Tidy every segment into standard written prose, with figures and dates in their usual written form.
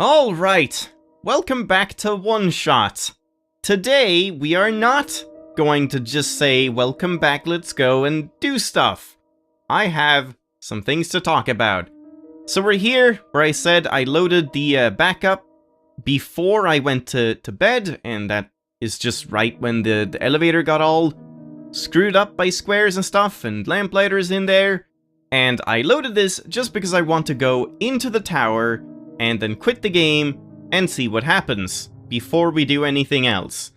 Alright, welcome back to OneShot. Today, we are not going to just say, welcome back, let's go and do stuff. I have some things to talk about. So we're here, where I said I loaded the backup before I went to bed, and that is just right when the elevator got all screwed up by squares and stuff, and lamplighters in there. And I loaded this just because I want to go into the tower and then quit the game and see what happens before we do anything else.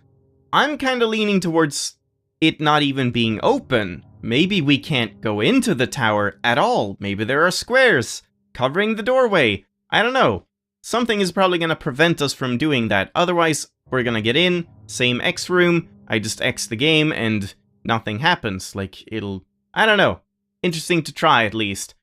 I'm kinda leaning towards it not even being open. Maybe we can't go into the tower at all. Maybe there are squares covering the doorway. I don't know. Something is probably gonna prevent us from doing that. Otherwise, we're gonna get in, same X room, I just X the game and nothing happens. Like, I don't know. Interesting to try, at least.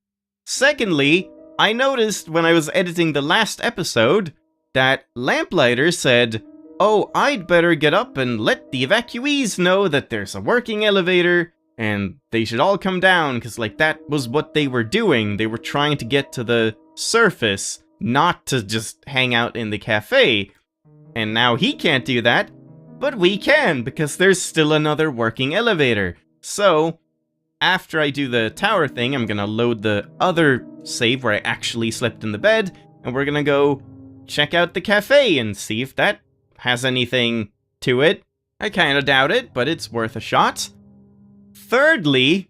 Secondly, I noticed when I was editing the last episode that Lamplighter said, oh, I'd better get up and let the evacuees know that there's a working elevator and they should all come down, because like that was what they were doing. They were trying to get to the surface, not to just hang out in the cafe. And now he can't do that, but we can, because there's still another working elevator. So after I do the tower thing, I'm gonna load the other save where I actually slept in the bed, and we're gonna go check out the cafe and see if that has anything to it. I kinda doubt it, but it's worth a shot. Thirdly,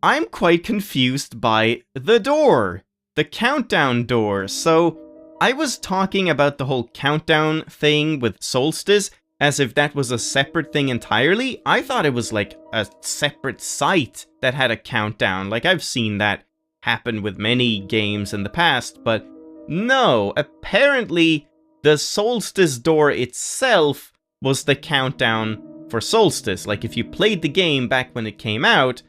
I'm quite confused by the door. The countdown door. So, I was talking about the whole countdown thing with Solstice as if that was a separate thing entirely. I thought it was like a separate site that had a countdown. Like, I've seen that happen with many games in the past, but no, apparently the Solstice door itself was the countdown for Solstice. Like, if you played the game back when it came out,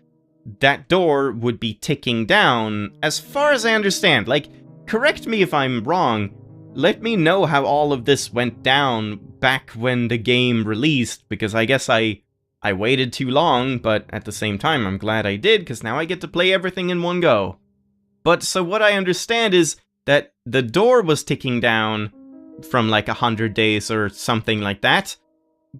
that door would be ticking down, as far as I understand. Like, correct me if I'm wrong, let me know how all of this went down back when the game released, because I guess I waited too long, but at the same time I'm glad I did, because now I get to play everything in one go. But so what I understand is that the door was ticking down from like 100 days or something like that,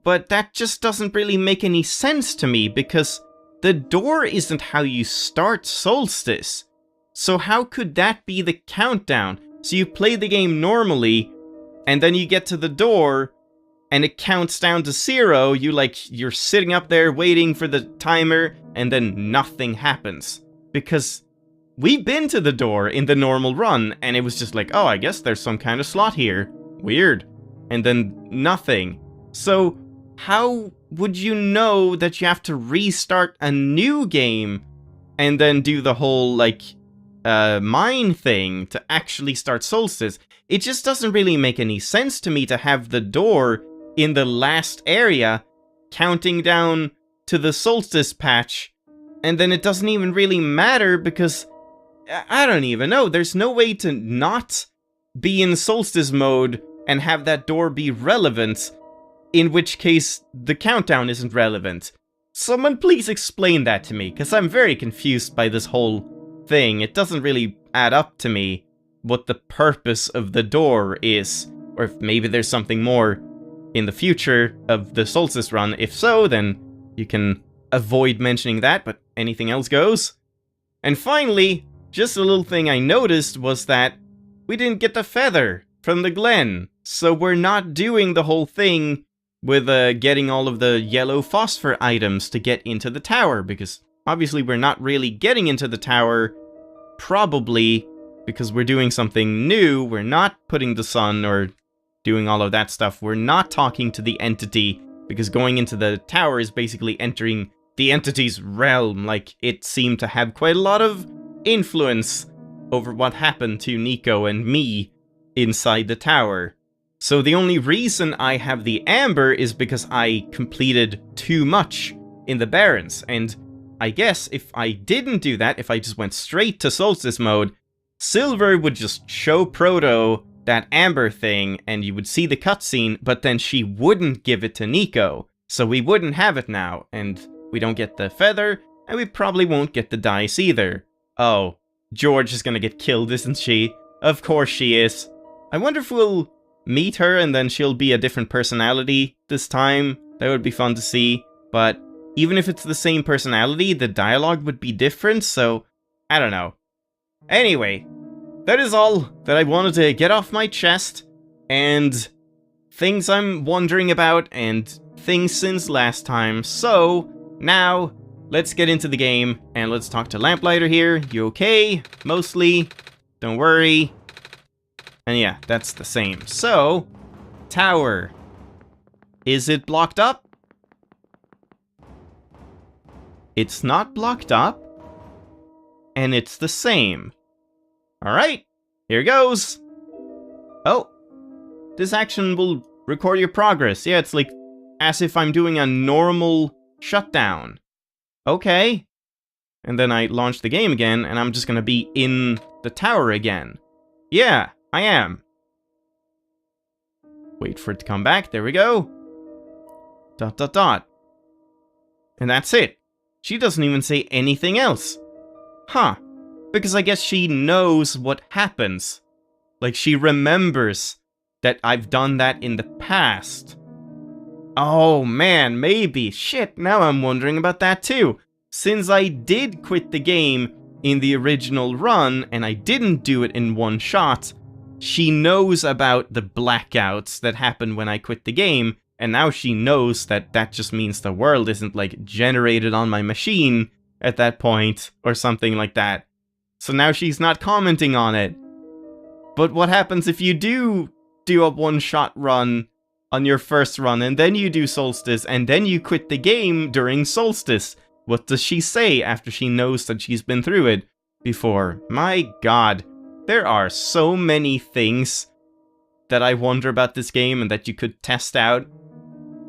but that just doesn't really make any sense to me, because the door isn't how you start Solstice. So how could that be the countdown? So you play the game normally, and then you get to the door, and it counts down to 0, you're sitting up there waiting for the timer, and then nothing happens. Because we've been to the door in the normal run, and it was just like, oh, I guess there's some kind of slot here. Weird. And then nothing. So, how would you know that you have to restart a new game, and then do the whole, mine thing to actually start Solstice? It just doesn't really make any sense to me to have the door in the last area counting down to the Solstice patch, and then it doesn't even really matter because I don't even know. There's no way to not be in Solstice mode and have that door be relevant, in which case the countdown isn't relevant. Someone please explain that to me, because I'm very confused by this whole thing. It doesn't really add up to me what the purpose of the door is, or if maybe there's something more in the future of the Solstice run. If so, then you can avoid mentioning that, but anything else goes. And finally, just a little thing I noticed was that we didn't get the feather from the Glen, so we're not doing the whole thing with getting all of the yellow phosphor items to get into the tower, because obviously we're not really getting into the tower, probably because we're doing something new. We're not putting the sun or doing all of that stuff. We're not talking to the entity, because going into the tower is basically entering the entity's realm. Like, it seemed to have quite a lot of influence over what happened to Nico and me inside the tower. So the only reason I have the amber is because I completed too much in the Barrens, and I guess if I didn't do that, if I just went straight to Solstice mode, Silver would just show Proto that amber thing, and you would see the cutscene, but then she wouldn't give it to Nico. So we wouldn't have it now, and we don't get the feather, and we probably won't get the dice either. Oh, George is gonna get killed, isn't she? Of course she is. I wonder if we'll meet her and then she'll be a different personality this time. That would be fun to see. But even if it's the same personality, the dialogue would be different, so I don't know. Anyway, that is all that I wanted to get off my chest, and things I'm wondering about, and things since last time. So, now, let's get into the game, and let's talk to Lamplighter here. You okay? Mostly. Don't worry. And yeah, that's the same. So, tower. Is it blocked up? It's not blocked up. And it's the same. Alright, here goes. Oh, this action will record your progress. Yeah, it's like as if I'm doing a normal shutdown. Okay. And then I launch the game again, and I'm just gonna be in the tower again. Yeah, I am. Wait for it to come back. There we go. ... And that's it. She doesn't even say anything else. Huh. Because I guess she knows what happens. Like, she remembers that I've done that in the past. Oh man, maybe. Shit, now I'm wondering about that too. Since I did quit the game in the original run, and I didn't do it in one shot, she knows about the blackouts that happened when I quit the game, and now she knows that that just means the world isn't, like, generated on my machine at that point, or something like that. So now she's not commenting on it. But what happens if you do a one-shot run on your first run, and then you do Solstice, and then you quit the game during Solstice? What does she say after she knows that she's been through it before? My god, there are so many things that I wonder about this game and that you could test out.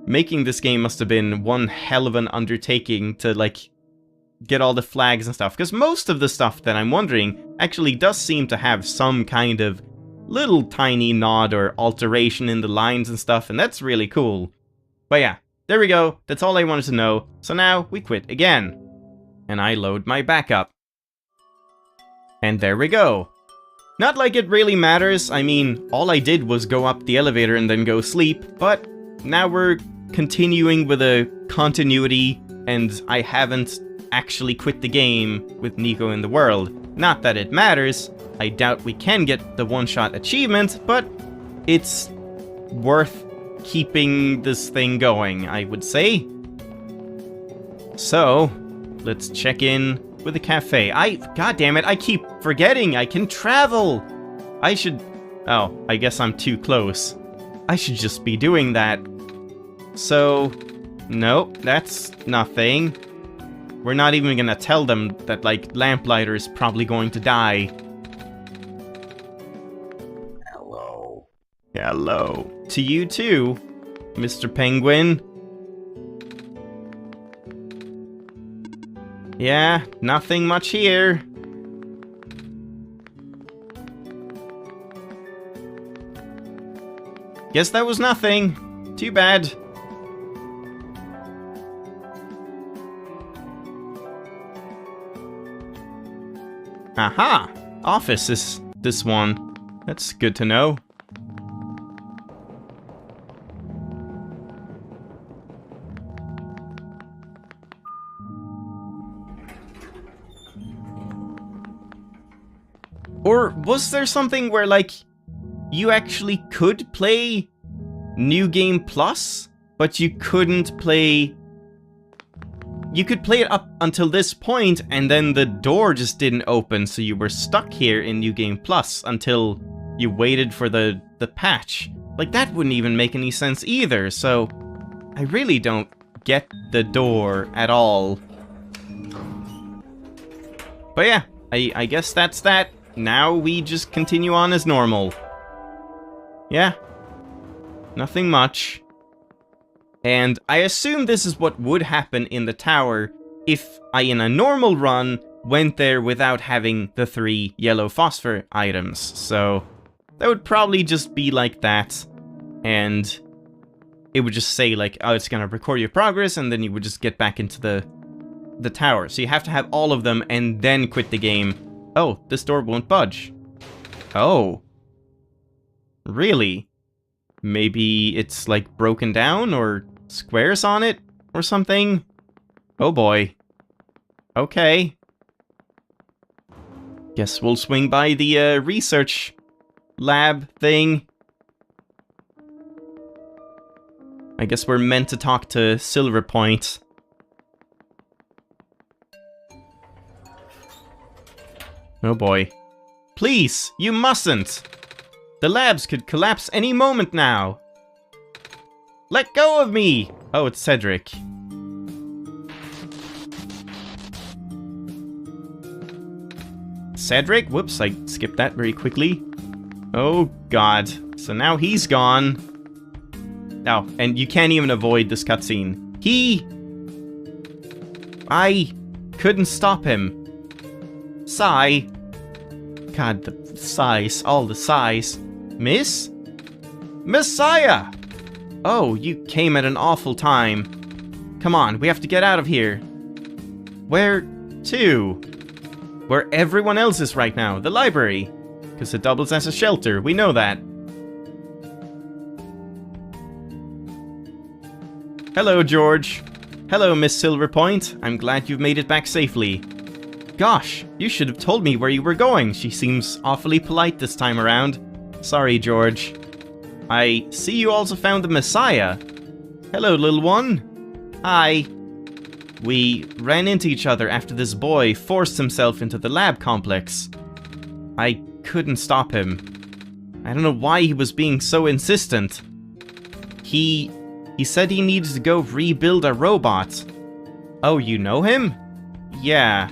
Making this game must have been one hell of an undertaking to, like, get all the flags and stuff, because most of the stuff that I'm wondering actually does seem to have some kind of little tiny nod or alteration in the lines and stuff, and that's really cool. But yeah, there we go, that's all I wanted to know. So now we quit again, and I load my backup. And there we go. Not like it really matters, I mean, all I did was go up the elevator and then go sleep, but now we're continuing with a continuity, and I haven't actually quit the game with Nico in the world. Not that it matters, I doubt we can get the one-shot achievement, but it's worth keeping this thing going, I would say. So, let's check in with the cafe. God damn it, I keep forgetting I can travel! I should... Oh, I guess I'm too close. I should just be doing that. So, nope, that's nothing. We're not even gonna tell them that, like, Lamplighter is probably going to die. Hello. Hello. To you too, Mr. Penguin. Yeah, nothing much here. Guess that was nothing. Too bad. Aha! Office is this one. That's good to know. Or was there something where, like, you actually could play New Game Plus, but you couldn't play... You could play it up until this point, and then the door just didn't open, so you were stuck here in New Game Plus until you waited for the patch. Like, that wouldn't even make any sense either, so I really don't get the door at all. But yeah, I guess that's that. Now we just continue on as normal. Yeah. Nothing much. And I assume this is what would happen in the tower if I, in a normal run, went there without having the 3 yellow phosphor items. So that would probably just be like that. And it would just say, like, oh, it's gonna record your progress, and then you would just get back into the tower. So you have to have all of them and then quit the game. Oh, this door won't budge. Oh. Really? Maybe it's like broken down or squares on it or something? Oh boy. Okay. Guess we'll swing by the research lab thing. I guess we're meant to talk to Silver Point. Oh boy. Please, you mustn't! The labs could collapse any moment now! Let go of me! Oh, it's Cedric. Cedric? Whoops, I skipped that very quickly. Oh god. So now he's gone. Oh, and you can't even avoid this cutscene. I couldn't stop him. Sigh. God, the sighs. All the sighs. Miss? Messiah! Oh, you came at an awful time. Come on, we have to get out of here. Where to? Where everyone else is right now. The library. Because it doubles as a shelter. We know that. Hello, George. Hello, Miss Silverpoint. I'm glad you've made it back safely. Gosh, you should have told me where you were going. She seems awfully polite this time around. Sorry, George. I see you also found the Messiah. Hello, little one. Hi. We ran into each other after this boy forced himself into the lab complex. I couldn't stop him. I don't know why he was being so insistent. He said he needed to go rebuild a robot. Oh, you know him? Yeah.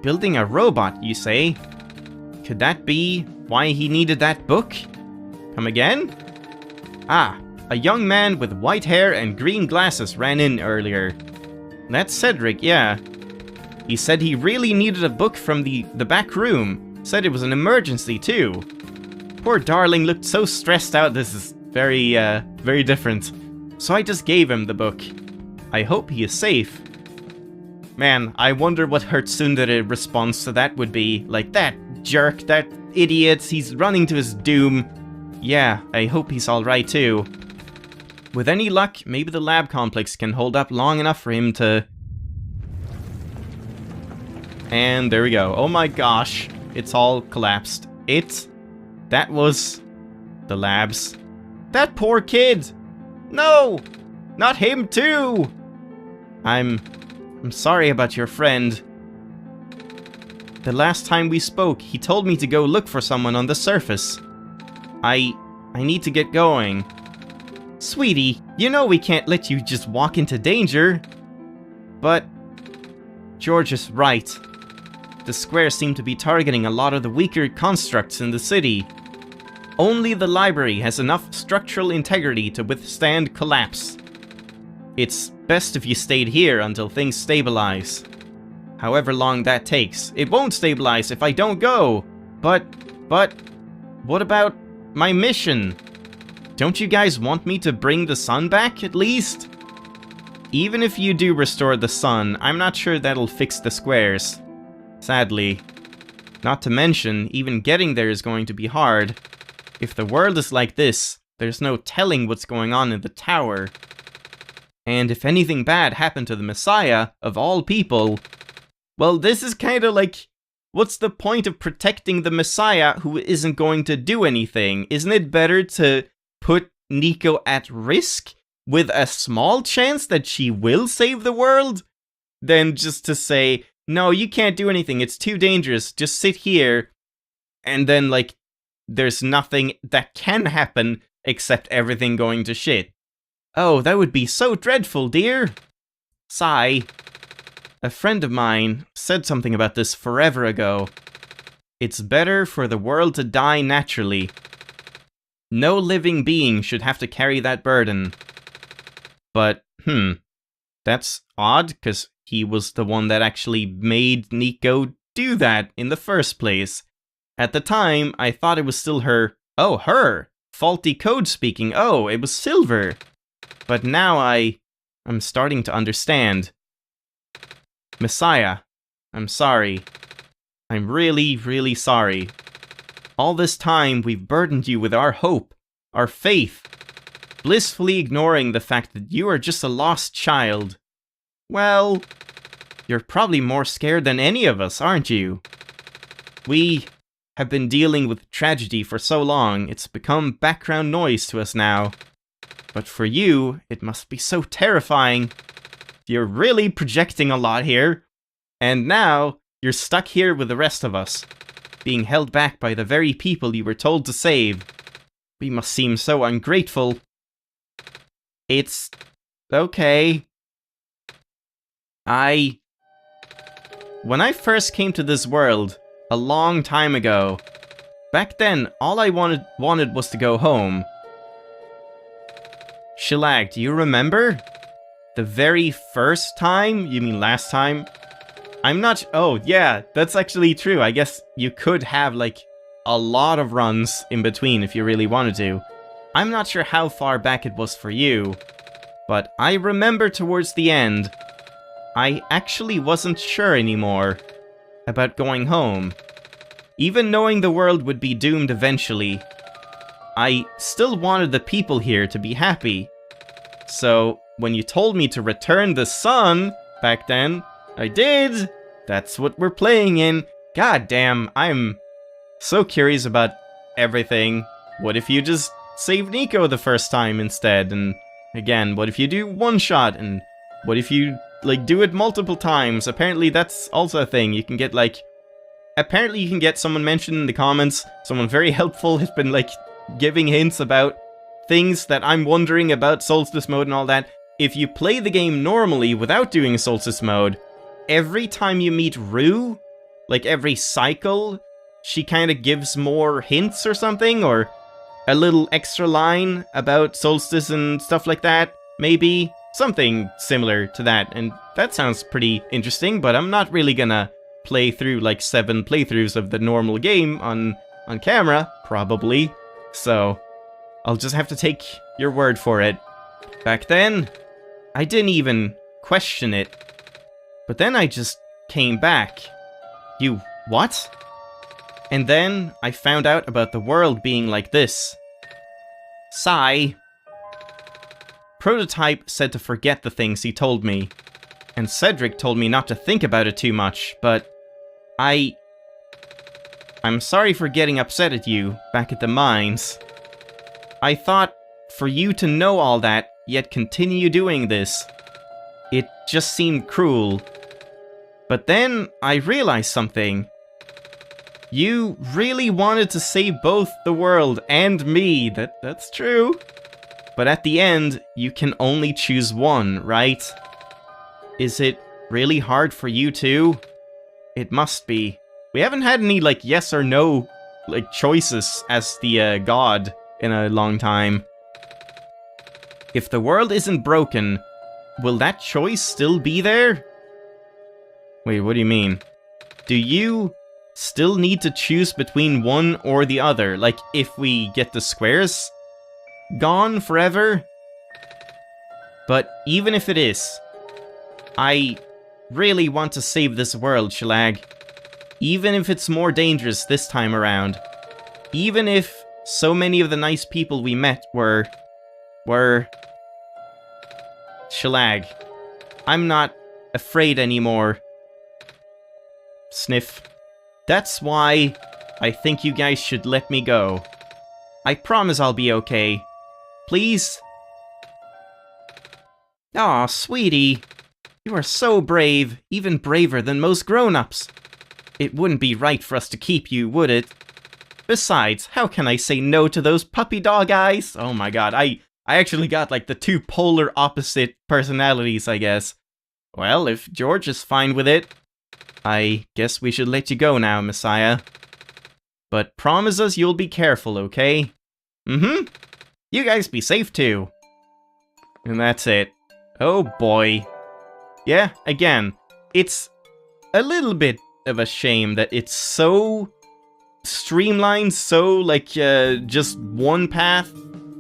Building a robot, you say? Could that be why he needed that book? Come again? Ah, a young man with white hair and green glasses ran in earlier. That's Cedric, yeah. He said he really needed a book from the back room. Said it was an emergency, too. Poor darling looked so stressed out. This is very, very different. So I just gave him the book. I hope he is safe. Man, I wonder what her tsundere response to that would be. Like, that jerk, that idiot, he's running to his doom. Yeah, I hope he's alright too. With any luck, maybe the lab complex can hold up long enough for him to... And there we go. Oh my gosh, it's all collapsed. That was the labs. That poor kid! No! Not him too! I'm sorry about your friend. The last time we spoke, he told me to go look for someone on the surface. I need to get going. Sweetie, you know we can't let you just walk into danger. But George is right. The squares seem to be targeting a lot of the weaker constructs in the city. Only the library has enough structural integrity to withstand collapse. It's best if you stayed here until things stabilize. However long that takes. It won't stabilize if I don't go! But, what about my mission? Don't you guys want me to bring the sun back, at least? Even if you do restore the sun, I'm not sure that'll fix the squares. Sadly. Not to mention, even getting there is going to be hard. If the world is like this, there's no telling what's going on in the tower. And if anything bad happened to the Messiah, of all people... Well, this is kinda like... What's the point of protecting the Messiah who isn't going to do anything? Isn't it better to put Nico at risk with a small chance that she will save the world? Than just to say, no, you can't do anything, it's too dangerous, just sit here. And then, like, there's nothing that can happen except everything going to shit. Oh, that would be so dreadful, dear. Sigh. A friend of mine said something about this forever ago. It's better for the world to die naturally. No living being should have to carry that burden. But, that's odd, because he was the one that actually made Nico do that in the first place. At the time, I thought it was still her... Oh, her! Faulty code speaking. Oh, it was Silver. But now I'm starting to understand. Messiah, I'm sorry. I'm really, really sorry. All this time, we've burdened you with our hope, our faith, blissfully ignoring the fact that you are just a lost child. Well, you're probably more scared than any of us, aren't you? We have been dealing with tragedy for so long, it's become background noise to us now. But for you, it must be so terrifying. You're really projecting a lot here. And now, you're stuck here with the rest of us, being held back by the very people you were told to save. We must seem so ungrateful. It's okay. When I first came to this world, a long time ago, back then, all I wanted was to go home. Shelag, do you remember? The very first time? You mean last time? I'm not... Oh, yeah, that's actually true. I guess you could have, like, a lot of runs in between if you really wanted to. I'm not sure how far back it was for you, but I remember towards the end, I actually wasn't sure anymore about going home. Even knowing the world would be doomed eventually, I still wanted the people here to be happy. So, when you told me to return the sun back then, I did! That's what we're playing in. God damn, I'm so curious about everything. What if you just save Nico the first time instead? And again, what if you do one shot? And what if you, like, do it multiple times? Apparently that's also a thing. You can get, like... Apparently you can get someone mentioned in the comments. Someone very helpful has been, like, giving hints about things that I'm wondering about Solstice mode and all that. If you play the game normally without doing Solstice mode, every time you meet Rue, like every cycle, she kind of gives more hints or something, or a little extra line about Solstice and stuff like that, maybe. Something similar to that, and that sounds pretty interesting, but I'm not really gonna play through like 7 playthroughs of the normal game on camera, probably. So, I'll just have to take your word for it. Back then, I didn't even question it. But then I just came back. You what? And then I found out about the world being like this. Sigh. Prototype said to forget the things he told me. And Cedric told me not to think about it too much, but I'm sorry for getting upset at you back at the mines. I thought for you to know all that, yet continue doing this, it just seemed cruel. But then I realized something. You really wanted to save both the world and me, that's true. But at the end, you can only choose one, right? Is it really hard for you too? It must be. We haven't had any, like, yes or no, like, choices as the, god in a long time. If the world isn't broken, will that choice still be there? Wait, what do you mean? Do you still need to choose between one or the other? Like, if we get the squares gone forever? But even if it is, I really want to save this world, Shelag. Even if it's more dangerous this time around. Even if so many of the nice people we met were... Shelag. I'm not afraid anymore. Sniff. That's why I think you guys should let me go. I promise I'll be okay. Please? Aw, sweetie. You are so brave, even braver than most grown-ups. It wouldn't be right for us to keep you, would it? Besides, how can I say no to those puppy dog eyes? Oh my god, I actually got like the two polar opposite personalities, I guess. Well, if George is fine with it, I guess we should let you go now, Messiah. But promise us you'll be careful, okay? Mm-hmm. You guys be safe too. And that's it. Oh boy. Yeah, again, it's a little bit of a shame that it's so streamlined, so like just one path.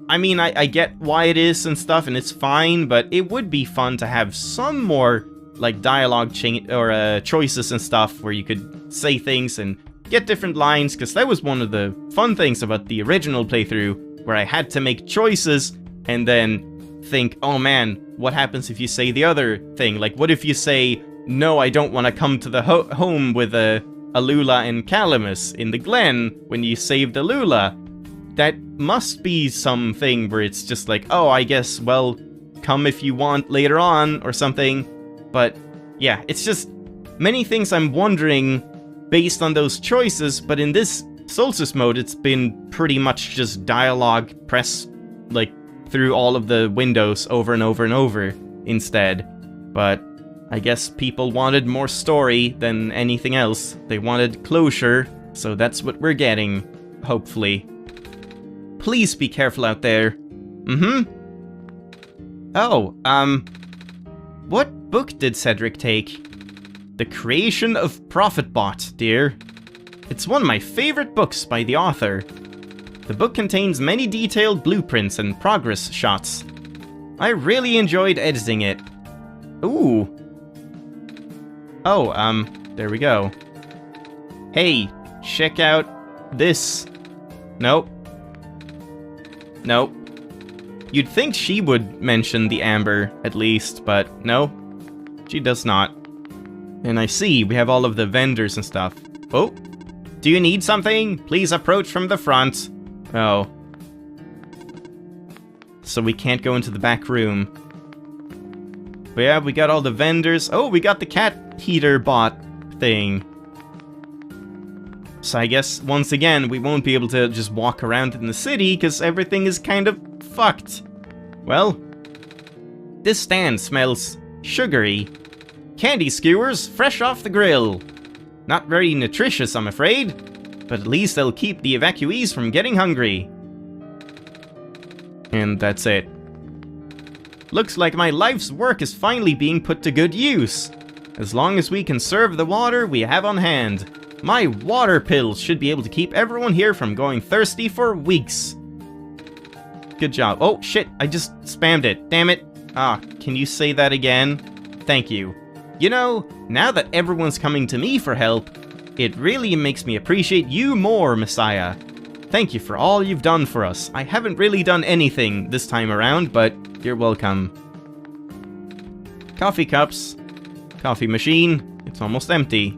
I mean, I get why it is and stuff, and it's fine, but it would be fun to have some more like dialogue choices and stuff where you could say things and get different lines, because that was one of the fun things about the original playthrough, where I had to make choices and then think, oh man, what happens if you say the other thing? Like, what if you say, no, I don't want to come to the home with Alula and Calamus in the Glen when you saved Alula? That must be something where it's just like, oh, I guess, well, come if you want later on or something. But yeah, it's just many things I'm wondering based on those choices, but in this Solstice mode, it's been pretty much just dialogue, press, like, through all of the windows over and over and over instead. But I guess people wanted more story than anything else. They wanted closure, so that's what we're getting, hopefully. Please be careful out there. Oh, what book did Cedric take? The Creation of ProfitBot, dear. It's one of my favorite books by the author. The book contains many detailed blueprints and progress shots. I really enjoyed editing it. Ooh. Oh, there we go. Hey, check out this. Nope. Nope. You'd think she would mention the amber, at least, but no. She does not. And I see, we have all of the vendors and stuff. Oh. Do you need something? Please approach from the front. Oh. So we can't go into the back room. But yeah, we got all the vendors. Oh, we got the cat heater bot thing. So I guess, once again, we won't be able to just walk around in the city, because everything is kind of fucked. Well, this stand smells sugary. Candy skewers, fresh off the grill. Not very nutritious, I'm afraid, but at least they'll keep the evacuees from getting hungry. And that's it. Looks like my life's work is finally being put to good use. As long as we conserve the water we have on hand, my water pills should be able to keep everyone here from going thirsty for weeks. Good job. Oh, shit, I just spammed it. Damn it. Ah, can you say that again? Thank you. You know, now that everyone's coming to me for help, it really makes me appreciate you more, Messiah. Thank you for all you've done for us. I haven't really done anything this time around, but you're welcome. Coffee cups. Coffee machine. It's almost empty.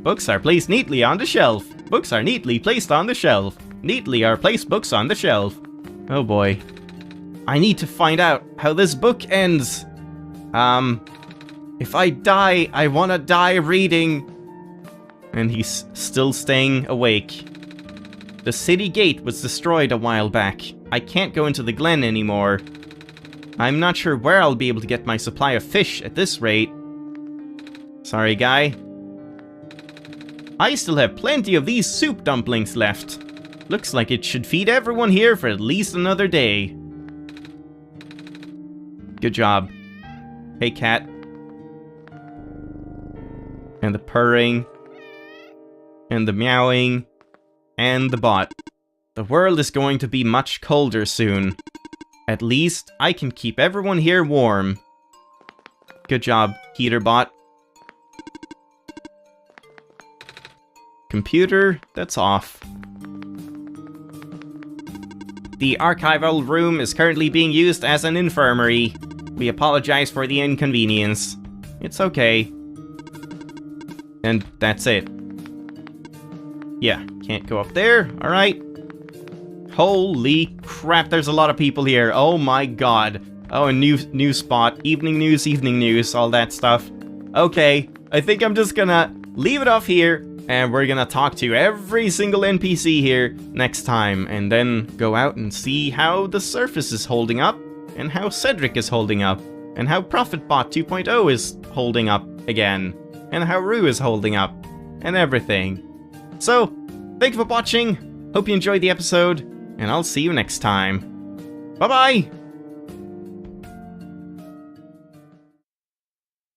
Books are placed neatly on the shelf. Books are neatly placed on the shelf. Neatly are placed books on the shelf. Oh boy. I need to find out how this book ends. If I die, I wanna die reading. And he's still staying awake. The city gate was destroyed a while back. I can't go into the Glen anymore. I'm not sure where I'll be able to get my supply of fish at this rate. Sorry, guy. I still have plenty of these soup dumplings left. Looks like it should feed everyone here for at least another day. Good job. Hey, cat. And the purring. And the meowing. And the bot. The world is going to be much colder soon. At least, I can keep everyone here warm. Good job, heater bot. Computer, that's off. The archival room is currently being used as an infirmary. We apologize for the inconvenience. It's okay. And that's it. Yeah, can't go up there. Alright. Holy crap, there's a lot of people here. Oh my god. Oh, a news spot. Evening news, all that stuff. Okay, I think I'm just gonna leave it off here, and we're gonna talk to every single NPC here next time, and then go out and see how the surface is holding up, and how Cedric is holding up, and how ProfitBot 2.0 is holding up again, and how Rue is holding up, and everything. So, thank you for watching, hope you enjoyed the episode, and I'll see you next time. Bye-bye!